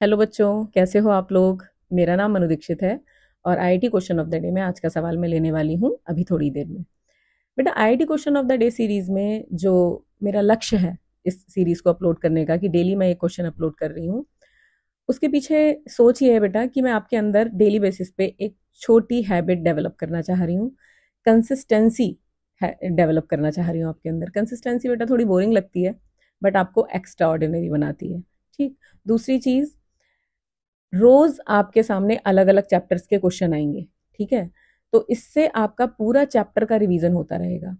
Hello बच्चों, कैसे हो आप लोग। मेरा नाम मनु दीक्षित है और IIT question of the day में आज का सवाल मैं लेने वाली हूँ अभी थोड़ी देर में। बेटा, IIT question of the day series में जो मेरा लक्ष्य है इस सीरीज को अपलोड करने का, कि डेली मैं एक क्वेश्चन अपलोड कर रही हूँ, उसके पीछे सोच ये है बेटा कि मैं आपके अंदर डेली बेसिस पे एक छोटी हैबिट डेवलप करना चाह रही हूँ। कंसिस्टेंसी डेवलप करना चाह रही हूँ आपके अंदर। कंसिस्टेंसी बेटा थोड़ी बोरिंग लगती है बट आपको एक्स्ट्रा ऑर्डिनरी बनाती है। ठीक। दूसरी चीज, रोज आपके सामने अलग अलग चैप्टर्स के क्वेश्चन आएंगे। ठीक है, तो इससे आपका पूरा चैप्टर का रिवीजन होता रहेगा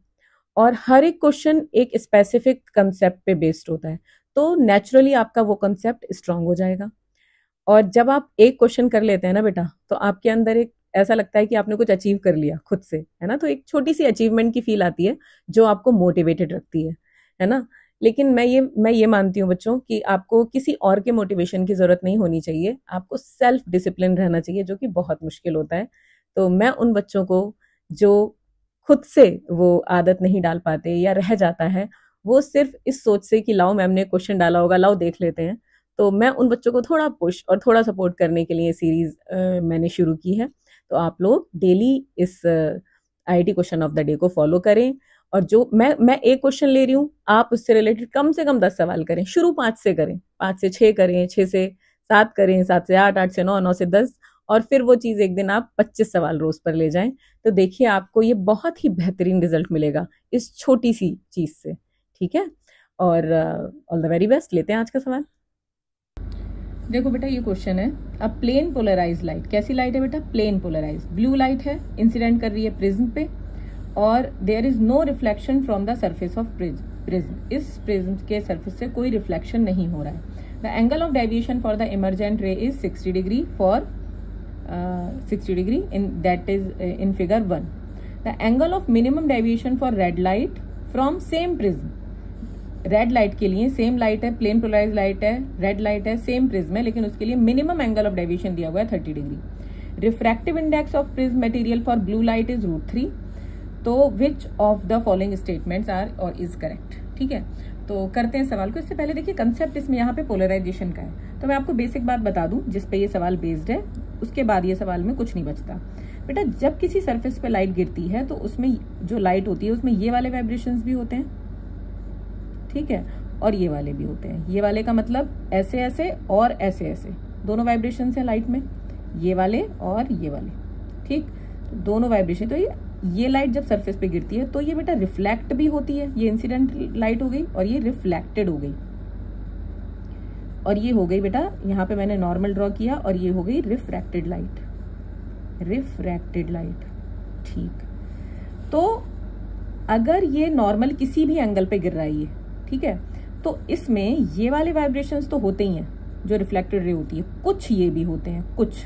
और हर एक क्वेश्चन एक स्पेसिफिक कंसेप्ट पे बेस्ड होता है, तो नेचुरली आपका वो कंसेप्ट स्ट्रांग हो जाएगा। और जब आप एक क्वेश्चन कर लेते हैं ना बेटा, तो आपके अंदर एक ऐसा लगता है कि आपने कुछ अचीव कर लिया खुद से, है ना। तो एक छोटी सी अचीवमेंट की फील आती है जो आपको मोटिवेटेड रखती है ना। लेकिन मैं ये मानती हूँ बच्चों कि आपको किसी और के मोटिवेशन की जरूरत नहीं होनी चाहिए, आपको सेल्फ डिसिप्लिन रहना चाहिए, जो कि बहुत मुश्किल होता है। तो मैं उन बच्चों को जो खुद से वो आदत नहीं डाल पाते या रह जाता है, वो सिर्फ इस सोच से कि लाओ मैम ने क्वेश्चन डाला होगा, लाओ देख लेते हैं, तो मैं उन बच्चों को थोड़ा पुश और थोड़ा सपोर्ट करने के लिए सीरीज मैंने शुरू की है। तो आप लोग डेली इस IIT question of the day को फॉलो करें और जो मैं एक क्वेश्चन ले रही हूँ, आप उससे रिलेटेड कम से कम 10 सवाल करें। शुरू 5 से करें, 5 से 6 करें, 6 से 7 करें, 7 से 8, 8 से 9, 9 से 10, और फिर वो चीज एक दिन आप 25 सवाल रोज पर ले जाएं। तो देखिए आपको ये बहुत ही बेहतरीन रिजल्ट मिलेगा इस छोटी सी चीज से। ठीक है, और ऑल द वेरी बेस्ट। लेते हैं आज का सवाल। देखो बेटा, ये क्वेश्चन है, अ प्लेन पोलराइज लाइट। कैसी लाइट है बेटा? प्लेन पोलराइज ब्लू लाइट है, इंसिडेंट कर रही है प्रिज्म पे, और there is no reflection from the surface of prism. इस प्रिज्म के सरफेस से कोई रिफ्लेक्शन नहीं हो रहा है। The angle of deviation for the emergent ray is 60 degree for 60 degree in that is in figure 1। The angle of minimum deviation for red light from same prism. Red light के लिए same light है, plane polarise light है, red light है, same prism है, लेकिन उसके लिए minimum angle of deviation दिया हुआ है 30 degree. Refractive index of prism material for blue light is √3। तो which of the following statements are और इज करेक्ट। ठीक है, तो करते हैं सवाल को। इससे पहले देखिए कंसेप्ट इसमें यहाँ पे पोलराइजेशन का है, तो मैं आपको बेसिक बात बता दूं जिसपे ये सवाल बेस्ड है, उसके बाद ये सवाल में कुछ नहीं बचता। बेटा, जब किसी सरफेस पे लाइट गिरती है तो उसमें जो लाइट होती है उसमें ये वाले वाइब्रेशंस भी होते हैं, ठीक है, और ये वाले भी होते हैं। ये वाले का मतलब ऐसे ऐसे और ऐसे ऐसे दोनों वाइब्रेशंस है लाइट में, ये वाले और ये वाले। ठीक, तो दोनों वाइब्रेशन। तो ये लाइट जब सरफेस पे गिरती है तो ये बेटा रिफ्लेक्ट भी होती है, ये इंसिडेंट लाइट हो गई और ये रिफ्लेक्टेड हो गई, और ये हो गई बेटा, यहाँ पे मैंने नॉर्मल ड्रॉ किया, और ये हो गई रिफ्रैक्टेड लाइट। रिफ्रैक्टेड लाइट, ठीक। तो अगर ये नॉर्मल किसी भी एंगल पे गिर रहा है ये, ठीक है, तो इसमें ये वाले वाइब्रेशंस तो होते ही हैं जो रिफ्लेक्टेड रे होती है, कुछ ये भी होते हैं कुछ,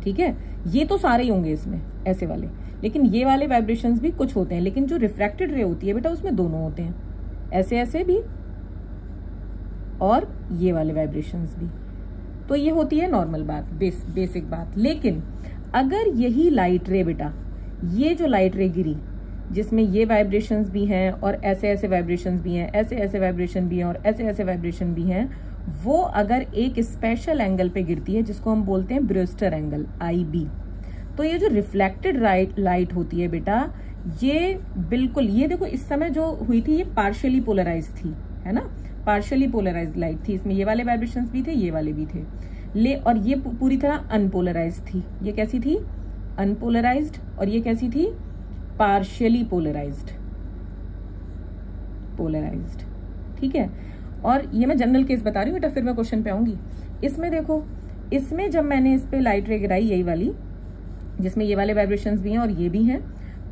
ठीक है, ये तो सारे ही होंगे इसमें ऐसे वाले, लेकिन ये वाले वाइब्रेशंस भी कुछ होते हैं। लेकिन जो रिफ्रैक्टेड रे होती है बेटा उसमें दोनों होते हैं, ऐसे ऐसे भी और ये वाले वाइब्रेशंस भी। तो ये होती है नॉर्मल बात, बेसिक बात। लेकिन अगर यही लाइट रे बेटा, ये जो लाइट रे गिरी जिसमें ये वाइब्रेशंस भी हैं और ऐसे ऐसे वाइब्रेशंस भी हैं, ऐसे ऐसे वाइब्रेशन भी हैं और ऐसे ऐसे वाइब्रेशन भी हैं, वो अगर एक स्पेशल एंगल पे गिरती है जिसको हम बोलते हैं ब्रूस्टर एंगल IB, तो ये जो रिफ्लेक्टेड लाइट होती है बेटा, ये बिल्कुल, ये देखो इस समय जो हुई थी ये पार्शियली पोलराइज थी, है ना, पार्शियली पोलराइज लाइट थी, इसमें ये वाले वाइब्रेशंस भी थे, ये वाले भी थे, और ये पूरी तरह अनपोलराइज थी। ये कैसी थी? अनपोलराइज्ड। और ये कैसी थी? Partially polarised. ठीक है, और ये मैं जनरल केस बता रही हूँ बेटा, फिर मैं क्वेश्चन पे आऊंगी। इसमें देखो, इसमें जब मैंने इस पे लाइट रे गिराई, यही वाली जिसमें ये वाले वाइब्रेशंस भी हैं और ये भी हैं,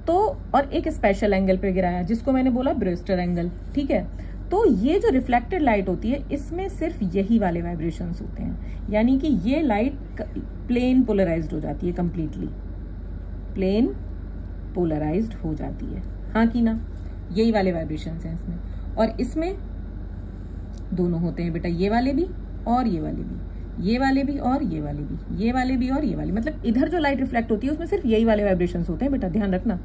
तो और एक स्पेशल एंगल पे गिराया जिसको मैंने बोला ब्रूस्टर एंगल, ठीक है, तो ये जो रिफ्लेक्टेड लाइट होती है इसमें सिर्फ यही वाले वाइब्रेशंस होते हैं, यानी कि ये लाइट प्लेन पोलराइज्ड हो जाती है, कंप्लीटली प्लेन पोलराइज्ड हो जाती है, हाँ कि ना, यही वाले वाइब्रेशंस हैं इसमें। और इसमें दोनों होते हैं बेटा, ये वाले भी और ये वाले भी, ये वाले भी और ये वाले भी, ये वाले भी और ये वाले, मतलब इधर जो लाइट रिफ्लेक्ट होती है उसमें सिर्फ यही वाले वाइब्रेशंस होते हैं बेटा, ध्यान रखना।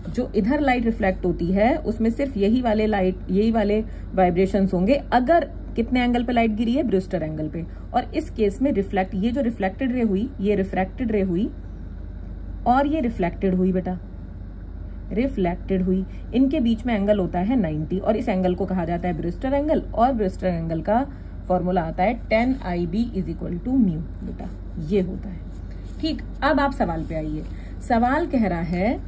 जो इधर लाइट रिफ्लेक्ट होती है उसमें सिर्फ यही वाले वाइब्रेशंस होंगे, अगर कितने एंगल पे लाइट गिरी है? ब्रूस्टर एंगल पे। और इस केस में रिफ्लेक्ट, ये जो रिफ्लेक्टेड रे हुई, ये रिफ्रैक्टेड रे हुई और ये रिफ्लेक्टेड हुई बेटा, रिफ्लेक्टेड हुई। इनके बीच में एंगल होता है 90 और इस एंगल को कहा जाता है ब्रूस्टर एंगल। और ब्रूस्टर एंगल का फॉर्मूला आता है tan IB = म्यू बेटा, ये होता है। ठीक, अब आप सवाल पे आइए। सवाल कह रहा है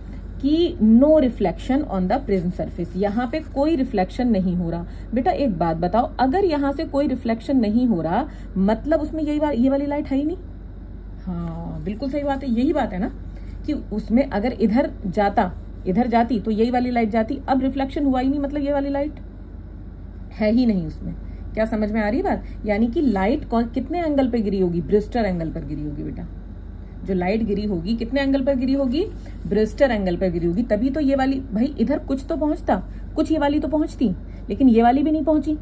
कि no reflection on the prism surface, यहाँ पे कोई रिफ्लेक्शन नहीं हो रहा। बेटा एक बात बताओ, अगर यहाँ से कोई रिफ्लेक्शन नहीं हो रहा मतलब उसमें ये वाली लाइट है ही नहीं। हाँ बिल्कुल सही बात है, यही बात है ना कि उसमें अगर इधर जाती तो यही वाली लाइट जाती। अब रिफ्लेक्शन हुआ ही नहीं मतलब ये वाली लाइट है ही नहीं उसमें। क्या समझ में आ रही बात? यानी कि लाइट कितने एंगल पे गिरी होगी? ब्रूस्टर एंगल पर गिरी होगी बेटा। जो लाइट गिरी होगी कितने एंगल पर गिरी होगी? ब्रूस्टर एंगल पर गिरी होगी। तभी तो ये वाली, भाई इधर कुछ तो पहुंचता, कुछ ये वाली तो पहुंचती, लेकिन ये वाली भी नहीं पहुंची।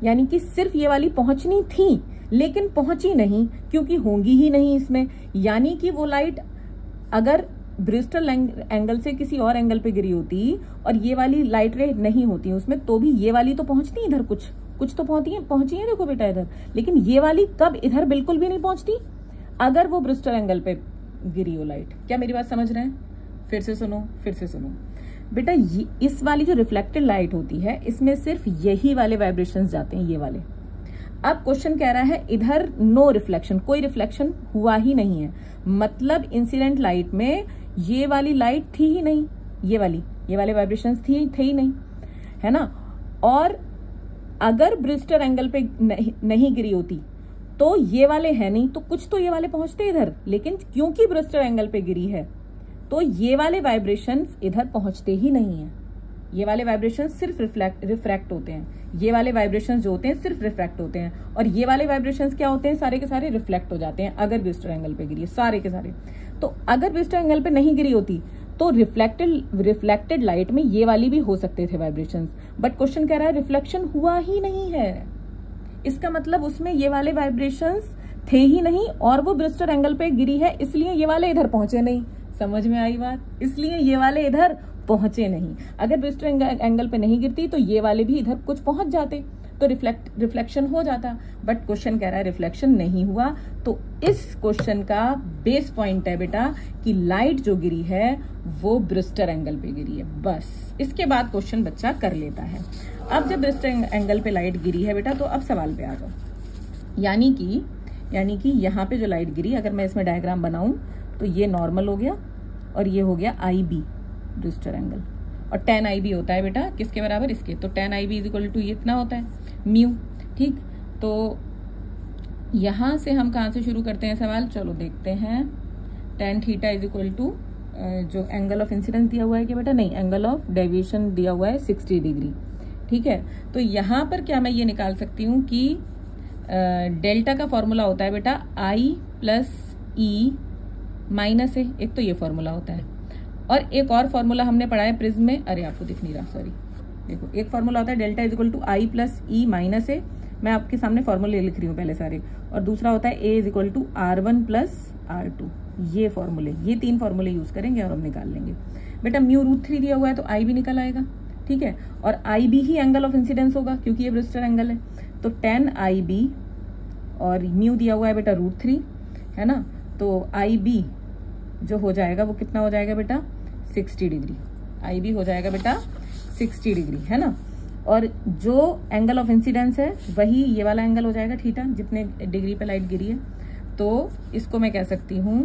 यानी कि सिर्फ ये वाली पहुंचनी थी लेकिन पहुंची नहीं, क्योंकि होंगी ही नहीं इसमें। यानी कि वो लाइट अगर ब्रूस्टर एंगल से किसी और एंगल पे गिरी होती और ये वाली लाइट रे नहीं होती उसमें, तो भी ये वाली तो पहुंचती इधर, कुछ तो पहुंची है देखो बेटा इधर। लेकिन ये वाली कब? इधर बिल्कुल भी नहीं पहुंचती अगर वो ब्रूस्टर एंगल पे गिरी हो लाइट। क्या मेरी बात समझ रहे हैं? फिर से सुनो बेटा, इस वाली जो रिफ्लेक्टेड लाइट होती है इसमें सिर्फ यही वाले वाइब्रेशंस जाते हैं, ये वाले। अब क्वेश्चन कह रहा है इधर नो रिफ्लेक्शन, कोई रिफ्लेक्शन हुआ ही नहीं है, मतलब इंसिडेंट लाइट में ये वाली लाइट थी ही नहीं, ये वाले वाइब्रेशंस थे ही नहीं, है ना। और अगर ब्रूस्टर एंगल पे नहीं गिरी होती तो ये वाले है नहीं, तो कुछ तो ये वाले पहुंचते इधर, लेकिन क्योंकि ब्रूस्टर एंगल पे गिरी है तो ये वाले वाइब्रेशंस इधर पहुंचते ही नहीं है। ये वाले वाइब्रेशंस सिर्फ रिफ्रैक्ट होते हैं, ये वाले वाइब्रेशंस जो होते हैं सिर्फ रिफ्रैक्ट होते हैं, और ये वाले वाइब्रेशंस क्या होते हैं? सारे के सारे रिफ्लेक्ट हो जाते हैं अगर ब्रूस्टर एंगल पे गिरी है, सारे के सारे। तो अगर ब्रूस्टर एंगल पे नहीं गिरी होती तो रिफ्लेक्टेड लाइट में ये वाली भी हो सकते थे वाइब्रेशंस, बट क्वेश्चन कह रहा है रिफ्लेक्शन हुआ ही नहीं है। इसका मतलब उसमें ये वाले वाइब्रेशंस थे ही नहीं और वो ब्रूस्टर एंगल पे गिरी है, इसलिए ये वाले इधर पहुंचे नहीं। समझ में आई बात? इसलिए ये वाले इधर पहुंचे नहीं। अगर ब्रूस्टर एंगल पे नहीं गिरती तो ये वाले भी इधर कुछ पहुंच जाते तो रिफ्लेक्शन हो जाता, बट क्वेश्चन कह रहा है रिफ्लेक्शन नहीं हुआ। तो इस क्वेश्चन का बेस पॉइंट है बेटा कि लाइट जो गिरी है वो ब्रूस्टर एंगल पे गिरी है, बस। इसके बाद क्वेश्चन बच्चा कर लेता है। अब जब ब्रूस्टर एंगल पे लाइट गिरी है बेटा, तो अब सवाल पे आ जाओ। यानी कि यहाँ पे जो लाइट गिरी, अगर मैं इसमें डायग्राम बनाऊं तो ये नॉर्मल हो गया और ये हो गया IB ब्रूस्टर एंगल, और tan IB होता है बेटा किसके बराबर? इसके। तो tan IB = ये इतना होता है म्यू। ठीक, तो यहां से हम कहां से शुरू करते हैं सवाल? चलो देखते हैं। tan θ जो एंगल ऑफ इंसिडेंस दिया हुआ है कि बेटा? नहीं, एंगल ऑफ डेविएशन दिया हुआ है 60 डिग्री। ठीक है, तो यहां पर क्या मैं ये निकाल सकती हूँ कि डेल्टा का फॉर्मूला होता है बेटा I + E - A। एक तो ये फॉर्मूला होता है, और एक और फॉर्मूला हमने पढ़ा है प्रिज्म में, अरे आपको दिख नहीं रहा, सॉरी। देखो, एक फॉर्मूला होता है डेल्टा = I + E - A। मैं आपके सामने फॉर्मूले लिख रही हूँ पहले सारे। और दूसरा होता है A = R1 + R2। ये फॉर्मूले, ये 3 फॉर्मूले यूज करेंगे और हम निकाल लेंगे बेटा। म्यू √3 दिया हुआ है तो I भी निकल आएगा। ठीक है, और IB he angle of incidence होगा क्योंकि ये ब्रूस्टर एंगल है। तो tan IB और म्यू दिया हुआ है बेटा √3, है ना। तो IB जो हो जाएगा वो कितना हो जाएगा बेटा? 60 डिग्री। IB हो जाएगा बेटा 60 डिग्री, है ना। और जो एंगल ऑफ इंसिडेंस है वही ये वाला एंगल हो जाएगा थीटा, जितने डिग्री पे लाइट गिरी है। तो इसको मैं कह सकती हूँ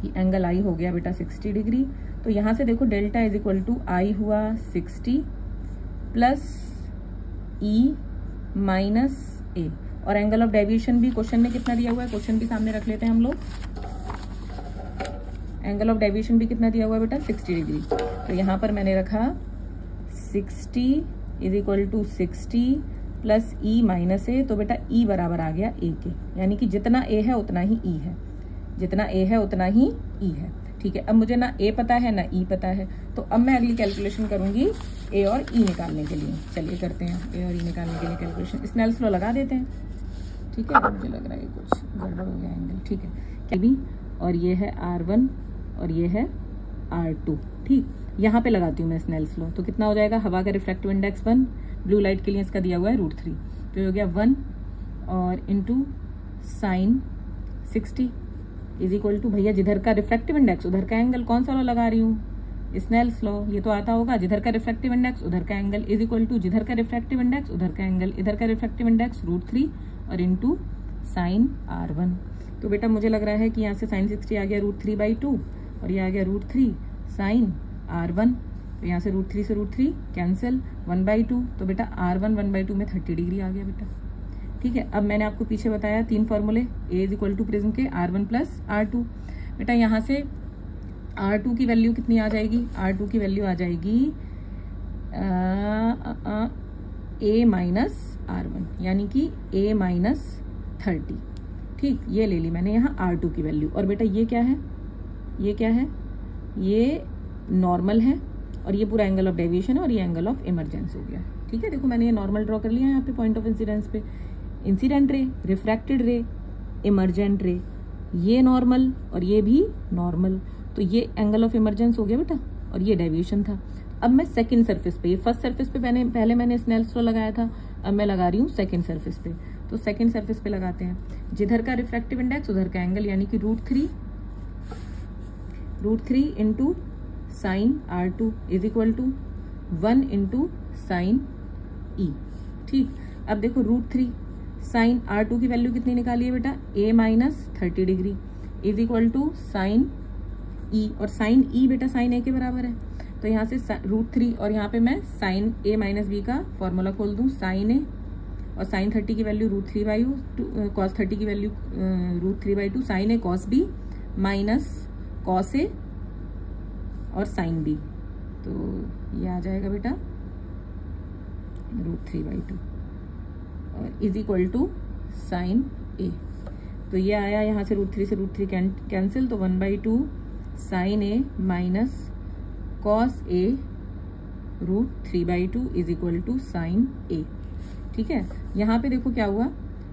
कि एंगल I हो गया बेटा 60 डिग्री। तो यहाँ से देखो डेल्टा = I हुआ 60 + E - A, और एंगल ऑफ डेविएशन भी क्वेश्चन में कितना दिया हुआ है? क्वेश्चन भी सामने रख लेते हैं हम लोग। एंगल ऑफ डेविएशन भी कितना दिया हुआ है बेटा? 60 डिग्री। तो यहाँ पर मैंने रखा 60 = 60 + E - A। तो बेटा E बराबर आ गया A के, यानी कि जितना A है उतना ही E है, जितना A है उतना ही E है। ठीक है, अब मुझे ना A पता है ना E पता है, तो अब मैं अगली कैलकुलेशन करूंगी A और E निकालने के लिए। चलिए करते हैं A और E निकालने के लिए कैलकुलेशन। स्नेल्स लॉ लगा देते हैं। ठीक है, मुझे लग रहा है कुछ गड़बड़ हो गया एंगल। ठीक है, क्या भी, और ये है R1 और ये है R2। ठीक, यहाँ पे लगाती हूँ मैं स्नेल्स लॉ। तो कितना हो जाएगा? हवा का रिफ्रैक्टिव इंडेक्स 1, ब्लू लाइट के लिए इसका दिया हुआ है √3। तो ये हो गया 1 और into sine 60 is equal to, भैया जिधर का रिफ्रैक्टिव इंडेक्स उधर का एंगल, कौन सा वाला लगा रही हूँ, स्नेल्स लॉ, ये तो आता होगा, जिधर का रिफ्रैक्टिव इंडेक्स उधर का एंगल इज इक्वल टू जिधर का रिफ्रैक्टिव इंडेक्स उधर का एंगल, इधर का रिफ्रैक्टिव इंडेक्स √3 और इंटू साइन R1। तो बेटा मुझे लग रहा है कि यहाँ से साइन 60 आ गया √3/2 और ये आ गया √3 साइन R1। तो यहाँ से √3 से √3 कैंसिल, 1/2, तो बेटा R1 1/2 में 30 डिग्री आ गया बेटा। ठीक है, अब मैंने आपको पीछे बताया 3 फॉर्मूले, A is equal to prism के R1 प्लस R2। बेटा यहाँ से R2 की वैल्यू कितनी आ जाएगी, R2 की वैल्यू आ जाएगी A माइनस R1 यानी कि A माइनस 30। ठीक, ये ले ली मैंने यहाँ R2 की वैल्यू। और बेटा ये क्या है, ये क्या है, ये नॉर्मल है और ये पूरा एंगल ऑफ डेविएशन है और ये एंगल ऑफ इमरजेंस हो गया। ठीक है, देखो मैंने ये नॉर्मल ड्रॉ कर लिया यहाँ पे पॉइंट ऑफ इंसिडेंस पे, इंसिडेंट रे, रिफ्रैक्टेड रे, इमरजेंट रे, ये नॉर्मल और ये भी नॉर्मल, तो ये एंगल ऑफ इमरजेंस हो गया बेटा और ये डेविएशन था। अब मैं सेकंड सरफेस पे, ये फर्स्ट सरफेस पे पहले मैंने स्नेल्स लॉ लगाया था, अब मैं लगा रही हूँ सेकंड सरफेस पे। तो सेकंड सरफेस पे लगाते हैं, जिधर का रिफ्रैक्टिव इंडेक्स उधर का एंगल यानी कि √3 into sine R2 is equal to 1 into sine E। ठीक, अब देखो √3 साइन R2 की वैल्यू कितनी निकाली है बेटा, A minus 30 degree is equal to sine E, और साइन E बेटा साइन A के बराबर है। तो यहाँ से √3 और यहाँ पे मैं साइन A माइनस B का फॉर्मूला खोल दूँ, साइन A और साइन 30 की वैल्यू √3/2, कॉस 30 की value √3/2, sine A cos B minus cos A और साइन B, तो ये आ जाएगा बेटा √3/2 और is equal to sine A। तो ये आया यहाँ से √3 से √3 कैंसिल, तो 1/2 sine A minus cos A √3/2 is equal to sine A। ठीक है, यहाँ पे देखो क्या हुआ,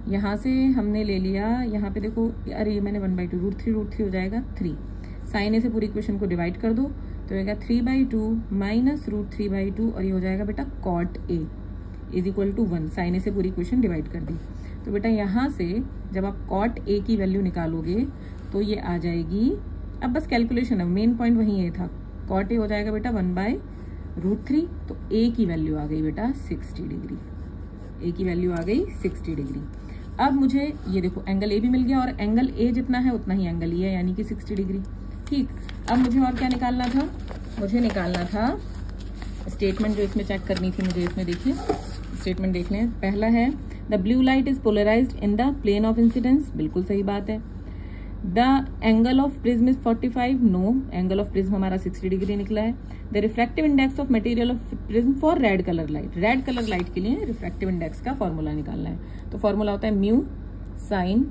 यहाँ से हमने ले लिया, यहाँ पे देखो, अरे ये मैंने 1/2 √3 हो जाएगा 3, साइन A से पूरी इक्वेशन को डिवाइड कर दो तो होगा 3/2 माइनस √3/2 और ये हो जाएगा बेटा cot A is equal to 1, sine A से पूरी इक्वेशन डिवाइड कर दी। तो बेटा यहाँ से जब आप कॉट A की वैल्यू निकालोगे तो ये आ जाएगी, अब बस कैलकुलेशन है, मेन पॉइंट वही ये था, कॉट A हो जाएगा बेटा 1/√3, तो A की वैल्यू आ गई बेटा 60 डिग्री, A की वैल्यू आ गई 60 डिग्री। अब मुझे ये देखो एंगल A भी मिल गया और एंगल A जितना है उतना ही एंगल E है यानी कि 60 डिग्री। ठीक, अब मुझे और क्या निकालना था, मुझे निकालना था स्टेटमेंट जो इसमें चेक करनी थी मुझे, इसमें देखिए स्टेटमेंट देख लें। पहला है the blue light is polarised in the plane of incidence, बिल्कुल सही बात है। The angle of prism is 45, no, angle of prism हमारा 60 डिग्री निकला है। The refractive index of material of prism for red colour light, red colour light के लिए refractive index का फॉर्मूला निकालना है। तो फॉर्मूला होता है mu sign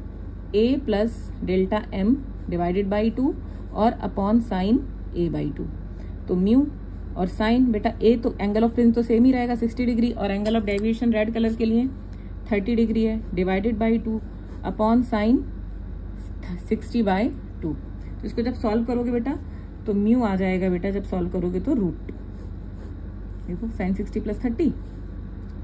A plus delta M divided by 2 और अपॉन साइन A/2। तो म्यू और साइन, बेटा A तो एंगल ऑफ प्रिज्म तो सेम ही रहेगा 60 डिग्री और angle of deviation red colour के लिए 30 डिग्री है, डिवाइडेड बाई 2 अपॉन साइन 60/2। तो इसको जब सॉल्व करोगे बेटा तो म्यू आ जाएगा बेटा, जब सॉल्व करोगे तो √2, देखो साइन 60 प्लस 30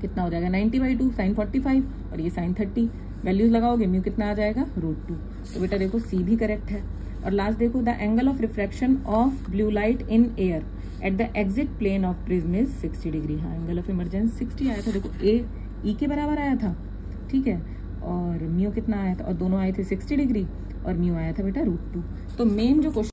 कितना हो जाएगा 90/2, साइन 45 और ये साइन 30, वैल्यूज लगाओगे म्यू कितना आ जाएगा √2। तो बेटा देखो सी भी करेक्ट है। और लास्ट देखो the angle of refraction of blue light in air at the exit plane of prism is 60 degree. हाँ, एंगल ऑफ इमरजेंस 60 आया था, देखो A E के बराबर आया था, ठीक है, और म्यू कितना आया था, और दोनों आए थे 60 डिग्री और म्यू आया था बेटा √2। तो मेन जो क्वेश्चन